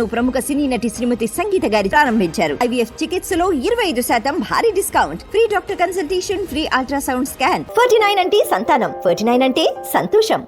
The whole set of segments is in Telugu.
ప్రముఖ సినీ నటి శ్రీమతి సంగీత గారి ప్రారంభించారు. IVF చికిత్సలో 25% భారీ discount, free doctor consultation, free ultrasound scan. 49 అంటే సంతానం, 49 అంటే సంతోషం.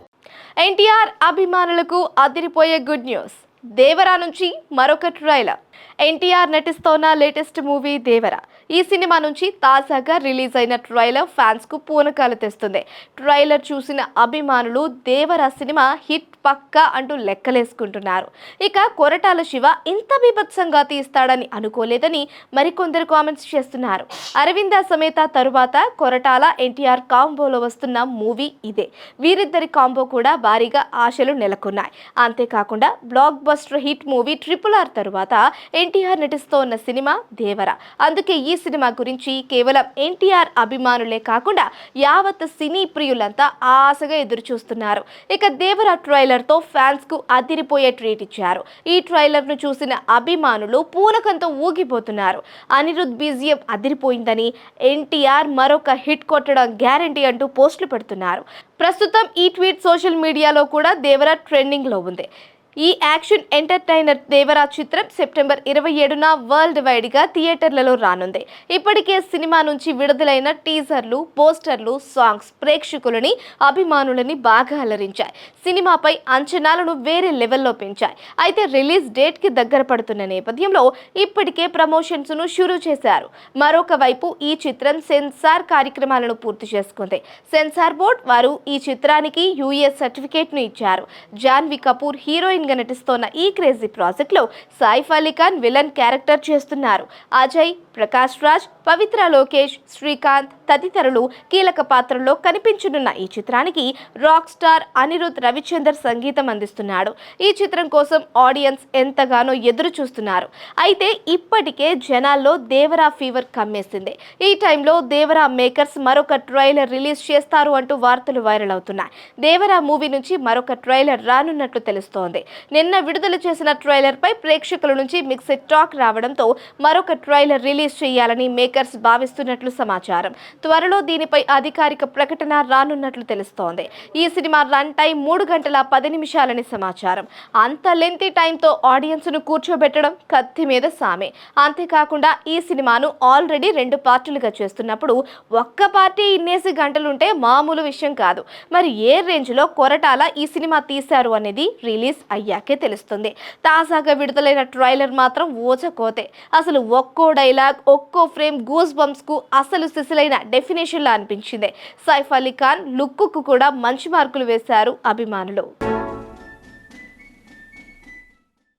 ఎన్టీఆర్ అభిమానులకు అదిరిపోయే గుడ్ న్యూస్. దేవరా నుంచి మరొక ట్రైలర్. ఎన్టీఆర్ నటిస్తోన్న లేటెస్ట్ మూవీ దేవరా. ఈ సినిమా నుంచి తాజాగా రిలీజ్ అయిన ట్రైలర్ ఫ్యాన్స్ కు పూనకాలు తెస్తుంది. ట్రైలర్ చూసిన అభిమానులు దేవరా సినిమా హిట్ పక్కా అంటూ లెక్కలేసుకుంటున్నారు. ఇక కొరటాల శివ ఇంత బీభత్సంగా తీస్తాడని అనుకోలేదని మరికొందరు కామెంట్స్ చేస్తున్నారు. అరవింద సమేత తరువాత కొరటాల ఎన్టీఆర్ కాంబోలో వస్తున్న మూవీ ఇదే. వీరిద్దరి కాంబో కూడా భారీగా ఆశలు నెలకొన్నాయి. అంతేకాకుండా block buster hit movie RRR తరువాత ఎన్టీఆర్ నటిస్తోన్న సినిమా దేవరా. అందుకే ఈ సినిమా గురించి కేవలం ఎన్టీఆర్ అభిమానులే కాకుండా యావత్ సినీ ప్రియులంతా ఆశగా ఎదురు చూస్తున్నారు. ఇక దేవరా ట్రైలర్ తో ఫ్యాన్స్ కు అదిరిపోయే ట్రీట్ ఇచ్చారు. ఈ ట్రైలర్ ను చూసిన అభిమానులు పూనకంతో ఊగిపోతున్నారు. అనిరుద్ BGM అదిరిపోయిందని, ఎన్టీఆర్ మరొక హిట్ కొట్టడం గ్యారంటీ అంటూ పోస్టులు పెడుతున్నారు. ప్రస్తుతం ఈ ట్వీట్ సోషల్ మీడియాలో కూడా దేవరా ట్రెండింగ్ లో ఉంది. ఈ యాక్షన్ ఎంటర్టైనర్ దేవరా చిత్రం సెప్టెంబర్ 27న వరల్డ్ వైడ్ గా థియేటర్లలో రానుంది. ఇప్పటికే సినిమా నుంచి విడుదలైన టీజర్లు, పోస్టర్లు, సాంగ్స్ ప్రేక్షకులని, అభిమానులని బాగా అలరించాయి. సినిమాపై అంచనాలను వేరే లెవెల్లో పెంచాయి. అయితే రిలీజ్ డేట్ కి దగ్గర పడుతున్న నేపథ్యంలో ఇప్పటికే ప్రమోషన్స్ ను షురూ చేశారు. మరొక వైపు ఈ చిత్రం సెన్సార్ కార్యక్రమాలను పూర్తి చేసుకుంది. సెన్సార్ బోర్డ్ వారు ఈ చిత్రానికి US సర్టిఫికేట్ ను ఇచ్చారు. జాన్వీ కపూర్ హీరోయిన్ గా నటిస్తోన్న ఈ క్రేజీ ప్రాజెక్ట్ లో సైఫ్ అలీ ఖాన్ విలన్ క్యారెక్టర్ చేస్తున్నారు. అజయ్, ప్రకాష్ రాజ్, పవిత్ర లోకేష్, శ్రీకాంత్ తదితరులు కీలక పాత్రల్లో కనిపించనున్న ఈ చిత్రానికి రాక్ స్టార్ అనిరుద్ రవిచందర్ సంగీతం అందిస్తున్నాడు. ఈ చిత్రం కోసం ఆడియన్స్ ఎంతగానో ఎదురు చూస్తున్నారు. అయితే ఇప్పటికే జనాల్లో దేవరా ఫీవర్ కమ్మేసింది. ఈ టైంలో దేవరా మేకర్స్ మరొక ట్రైలర్ రిలీజ్ చేస్తారు అంటూ వార్తలు వైరల్ అవుతున్నాయి. దేవరా మూవీ నుంచి మరొక ట్రైలర్ రానున్నట్లు తెలుస్తోంది. నిన్న విడుదల చేసిన ట్రైలర్ పై ప్రేక్షకుల నుంచి మిక్స్డ్ టాక్ రావడంతో మరొక ట్రైలర్ రిలీజ్ చేయాలని మేకర్స్ భావిస్తున్నట్లు సమాచారం. త్వరలో దీనిపై అధికారిక ప్రకటన రానున్నట్లు తెలుస్తోంది. ఈ సినిమా రన్ టైం 3 గంటల 10 నిమిషాలని సమాచారం. అంత లెంతీ టైంతో ఆడియన్స్ ను కూర్చోబెట్టడం కత్తి మీద సామే. అంతేకాకుండా ఈ సినిమాను ఆల్రెడీ 2 పార్టీలుగా చేస్తున్నప్పుడు ఒక్క పార్టీ ఇన్నేసి గంటలుంటే మామూలు విషయం కాదు. మరి ఏ రేంజ్ లో కొరటాల ఈ సినిమా తీశారు అనేది రిలీజ్ అయ్యాకే తెలుస్తుంది. తాజాగా విడుదలైన ట్రైలర్ మాత్రం ఊచకోతే. అసలు ఒక్కో డైలాగ్, ఒక్కో ఫ్రేమ్ గూస్ బంప్స్ కు అసలు సిసిలైన డెఫినేషన్ లా అనిపించింది. సైఫ్ అలీ ఖాన్ లుక్ కు కూడా మంచి మార్కులు వేశారు అభిమానులు.